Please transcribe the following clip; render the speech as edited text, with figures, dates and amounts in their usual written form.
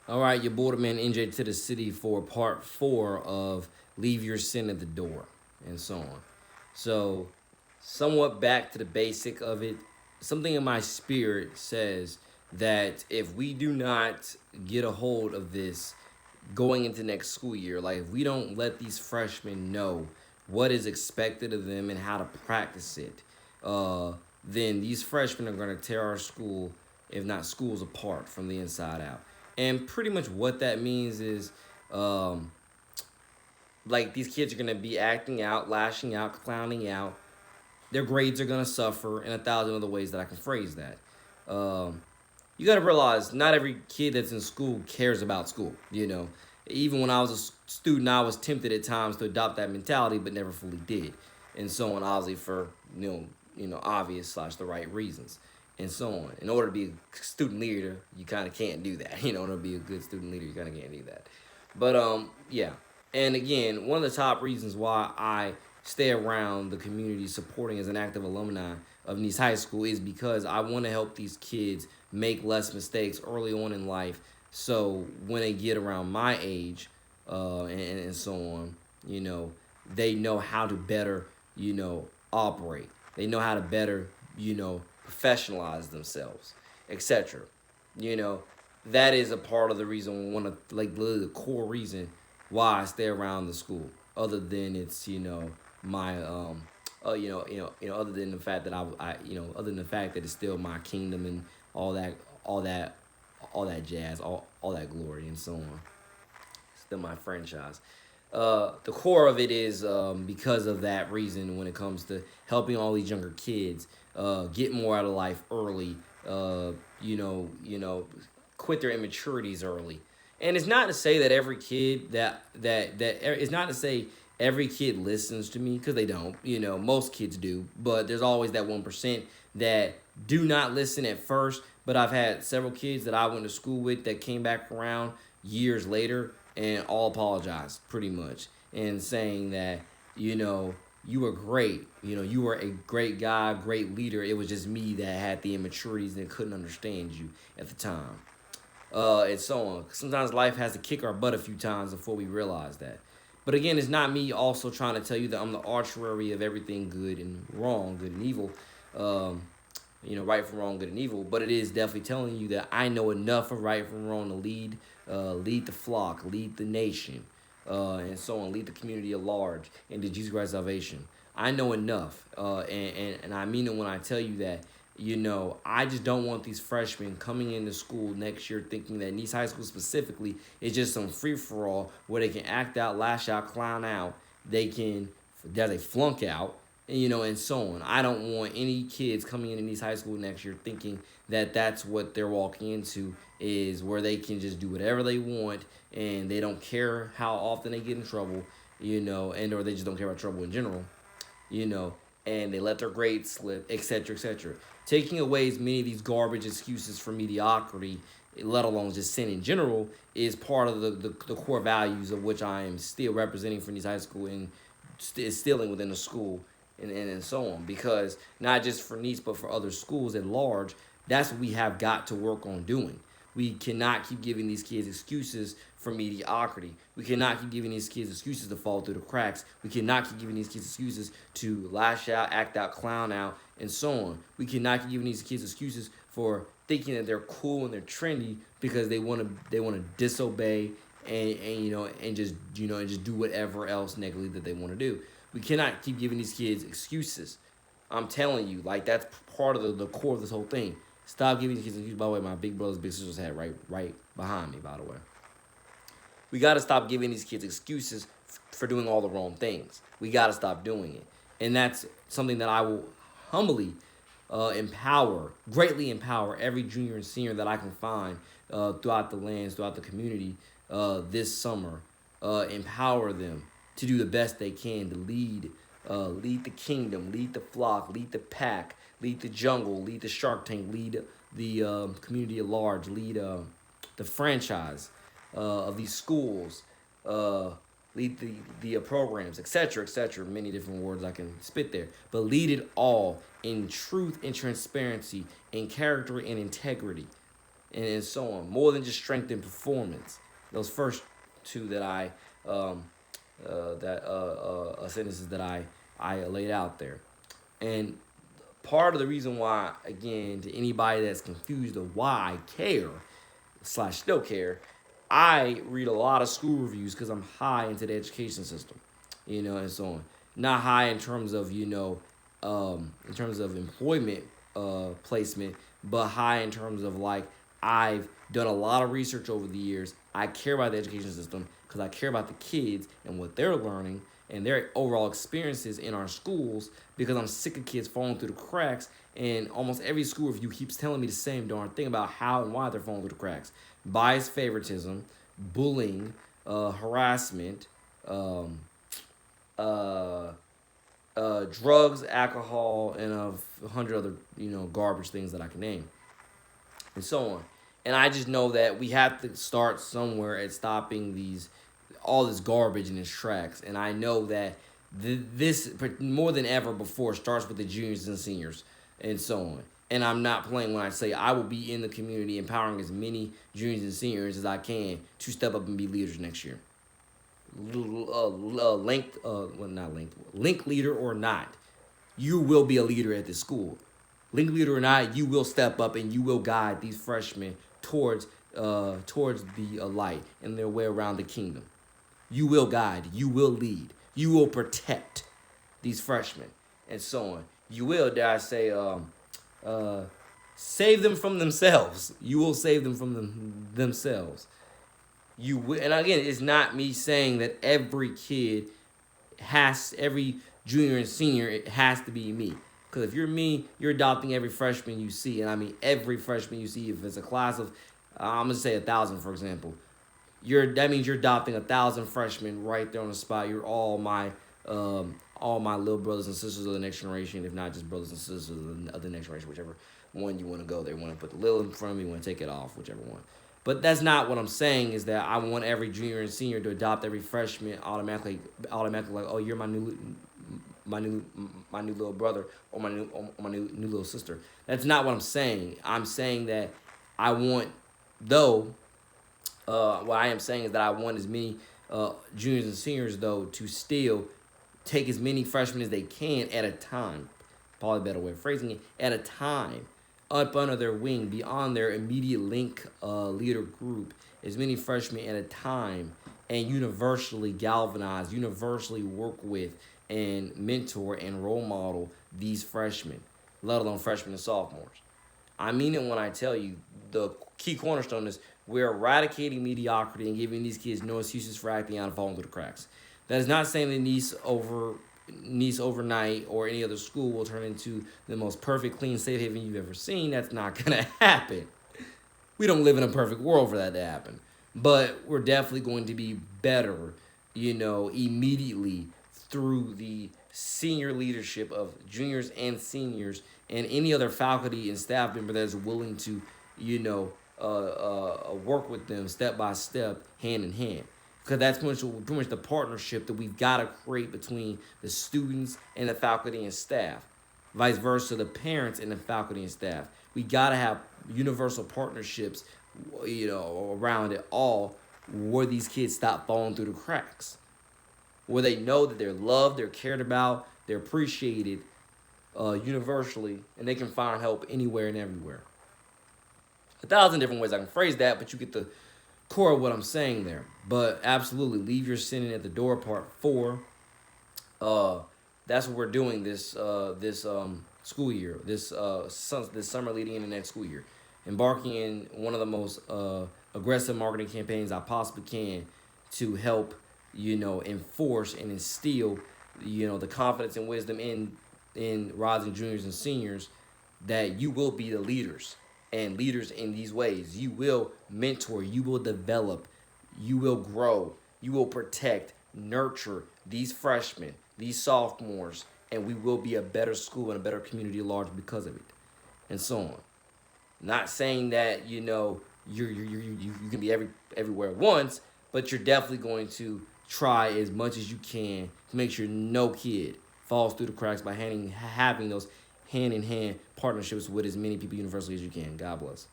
All right, your Borderman NJ to the city for part four of Leave Your Sin at the Door and so on. So, somewhat back to the basic of it, something in my spirit says that if we do not get a hold of this going into next school year, like if we don't let these freshmen know what is expected of them and how to practice it, then these freshmen are going to tear our school, if not schools, apart from the inside out. And pretty much what that means is, um, like these kids are gonna be acting out, lashing out, clowning out. Their grades are gonna suffer in a thousand other ways that I can phrase that. Um, you got to realize not every kid that's in school cares about school. Even when I was a student, I was tempted at times to adopt that mentality, but never fully did, and so on. Obviously, for obvious slash the right reasons, and so on. In order to be a student leader, you kind of can't do that. In order to be a good student leader, you kind of can't do that. But yeah. And again, one of the top reasons why I stay around the community supporting as an active alumni of Nice High School is because I want to help these kids make less mistakes early on in life. So when they get around my age, and so on, they know how to better, operate. They know how to better, professionalize themselves, etc. You know, that is a part of the reason, one of like literally the core reason why I stay around the school. Other than it's my other than the fact that other than the fact that it's still my kingdom and all that, all that, all that jazz, all that glory and so on. Still my franchise. The core of it is because of that reason when it comes to helping all these younger kids get more out of life early. Uh, quit their immaturities early. And it's not to say that every kid it's not to say every kid listens to me because they don't. Most kids do, but there's always that 1% that do not listen at first. But I've had several kids that I went to school with that came back around years later and all apologized pretty much and saying that you know you were great. You were a great guy, great leader. It was just me that had the immaturities and couldn't understand you at the time, and so on. Sometimes life has to kick our butt a few times before we realize that. But again, it's not me also trying to tell you that I'm the archery of everything good and wrong, good and evil. Um, right from wrong, good and evil. But it is definitely telling you that I know enough of right from wrong to lead the flock, lead the nation, and so on, lead the community at large into Jesus Christ's salvation. I know enough, and I mean it when I tell you that. I just don't want these freshmen coming into school next year thinking that Nice High School specifically is just some free for all where they can act out, lash out, clown out. They can, that they flunk out, and so on. I don't want any kids coming into Nice High School next year thinking that that's what they're walking into is where they can just do whatever they want and they don't care how often they get in trouble, and or they just don't care about trouble in general, you know, and they let their grades slip, etc., etc. Taking away as many of these garbage excuses for mediocrity, let alone just sin in general, is part of the core values of which I am still representing for these high school and instilling within the school and so on. Because not just for Nice, but for other schools at large, that's what we have got to work on doing. We cannot keep giving these kids excuses for mediocrity. We cannot keep giving these kids excuses to fall through the cracks. We cannot keep giving these kids excuses to lash out, act out, clown out, and so on. We cannot keep giving these kids excuses for thinking that they're cool and they're trendy because they want to disobey and just do whatever else negatively that they want to do. We cannot keep giving these kids excuses. I'm telling you, like that's part of the core of this whole thing. Stop giving these kids excuses. By the way, my big brother's big sister's hat right behind me. By the way, we got to stop giving these kids excuses for doing all the wrong things. We got to stop doing it, and that's something that I will humbly greatly empower every junior and senior that I can find throughout the lands, throughout the community this summer. Empower them to do the best they can to lead the kingdom, lead the flock, lead the pack, lead the jungle, lead the Shark Tank, lead the community at large, lead the franchise of these schools, uh, lead the programs, etc., etc. Many different words I can spit there, but lead it all in truth and transparency, in character and integrity. and so on. More than just strength and performance. Those first two that sentences that I laid out there. And part of the reason why, again, to anybody that's confused of why I care slash still care, I read a lot of school reviews because I'm high into the education system, and so on. Not high in terms of in terms of employment placement, but high in terms of like I've done a lot of research over the years. I care about the education system because I care about the kids and what they're learning and their overall experiences in our schools because I'm sick of kids falling through the cracks. And almost every school review keeps telling me the same darn thing about how and why they're falling through the cracks. Bias, favoritism, bullying, harassment, drugs, alcohol, and a hundred other garbage things that I can name, and so on. And I just know that we have to start somewhere at stopping all this garbage in its tracks. And I know that this more than ever before starts with the juniors and seniors and so on. And I'm not playing when I say I will be in the community empowering as many juniors and seniors as I can to step up and be leaders next year. Link leader or not, you will be a leader at this school. Link leader or not, you will step up and you will guide these freshmen towards the light and their way around the kingdom. You will guide, you will lead, you will protect these freshmen, and so on. You will, dare I say, save them from themselves. You will save them from themselves. You will, and again, it's not me saying that every junior and senior, it has to be me. Because if you're me, you're adopting every freshman you see. And I mean every freshman you see. If it's a class of, I'm going to say 1,000, for example. That means you're adopting 1,000 freshmen right there on the spot. You're all my little brothers and sisters of the next generation, if not just brothers and sisters of the next generation, whichever one you want to go there. You want to put the little in front of me, you want to take it off, whichever one. But that's not what I'm saying, is that I want every junior and senior to adopt every freshman automatically like, oh, you're my new little brother or my new little sister. That's not what I'm saying. I'm saying that I want, what I am saying is that I want as many juniors and seniors, though, to still take as many freshmen as they can at a time. Probably a better way of phrasing it, at a time, up under their wing, beyond their immediate link leader group, as many freshmen at a time, and universally galvanize, universally work with, and mentor and role model these freshmen, let alone freshmen and sophomores. I mean it when I tell you the key cornerstone is we're eradicating mediocrity and giving these kids no excuses for acting out and falling through the cracks. That is not saying that Nice overnight or any other school will turn into the most perfect, clean, safe haven you've ever seen. That's not going to happen. We don't live in a perfect world for that to happen. But we're definitely going to be better, immediately through the senior leadership of juniors and seniors and any other faculty and staff member that is willing to, work with them step by step, hand in hand. Because that's pretty much the partnership that we've got to create between the students and the faculty and staff. Vice versa, the parents and the faculty and staff. We got to have universal partnerships, around it all, where these kids stop falling through the cracks. Where they know that they're loved, they're cared about, they're appreciated universally, and they can find help anywhere and everywhere. 1,000 different ways I can phrase that, but you get the core of what I'm saying there. But absolutely, leave your sinning at the door, part 4. That's what we're doing this school year, this summer leading into next school year. Embarking in one of the most aggressive marketing campaigns I possibly can to help, enforce and instill, the confidence and wisdom in rising juniors and seniors that you will be the leaders. And leaders in these ways. You will mentor, you will develop, you will grow, you will protect, nurture these freshmen, these sophomores, and we will be a better school and a better community at large because of it, and so on. Not saying that you can be everywhere at once, but you're definitely going to try as much as you can to make sure no kid falls through the cracks by having those hand-in-hand partnerships with as many people universally as you can. God bless.